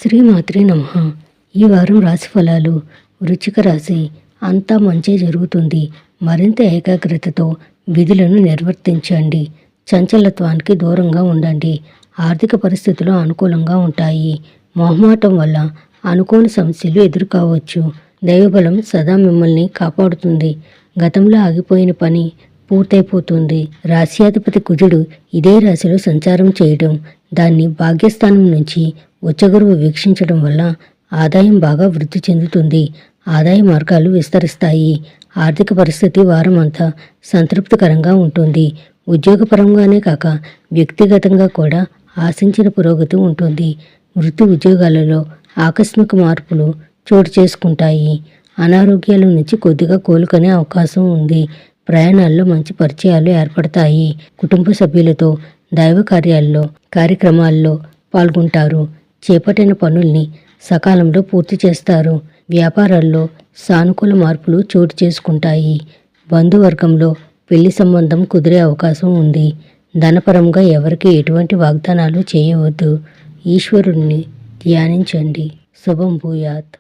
శ్రీమాత్రే నమః. ఈ వారం రాశి ఫలాలు. వృశ్చిక రాశి. అంతా మంచే జరుగుతుంది. మరింత ఏకాగ్రతతో విధులను నిర్వర్తించండి. చంచలత్వానికి దూరంగా ఉండండి. ఆర్థిక పరిస్థితులు అనుకూలంగా ఉంటాయి. మొహమాటం వల్ల అనుకోని సమస్యలు ఎదుర్కోవచ్చు. దైవబలం సదా మిమ్మల్ని కాపాడుతుంది. గతంలో ఆగిపోయిన పని పూర్తయిపోతుంది. రాశ్యాధిపతి కుజుడు ఇదే రాశిలో సంచారం చేయడం, దాన్ని భాగ్యస్థానం నుంచి ఉచ్చగురువు వీక్షించడం వల్ల ఆదాయం బాగా వృద్ధి చెందుతుంది. ఆదాయ మార్గాలు విస్తరిస్తాయి. ఆర్థిక పరిస్థితి వారం అంతా సంతృప్తికరంగా ఉంటుంది. ఉద్యోగపరంగానే కాక వ్యక్తిగతంగా కూడా ఆశించిన పురోగతి ఉంటుంది. వృత్తి ఉద్యోగాలలో ఆకస్మిక మార్పులు చోటు చేసుకుంటాయి. అనారోగ్యాల నుంచి కొద్దిగా కోలుకునే అవకాశం ఉంది. ప్రయాణాల్లో మంచి పరిచయాలు ఏర్పడతాయి. కుటుంబ సభ్యులతో దైవ కార్యక్రమాల్లో పాల్గొంటారు. చేపట్టిన పనుల్ని సకాలంలో పూర్తి చేస్తారు. వ్యాపారాల్లో సానుకూల మార్పులు చోటు చేసుకుంటాయి. బంధువర్గంలో పెళ్లి సంబంధం కుదిరే అవకాశం ఉంది. ధనపరంగా ఎవరికి ఎటువంటి వాగ్దానాలు చేయవద్దు. ఈశ్వరుణ్ణి ధ్యానించండి. శుభం భూయాత్.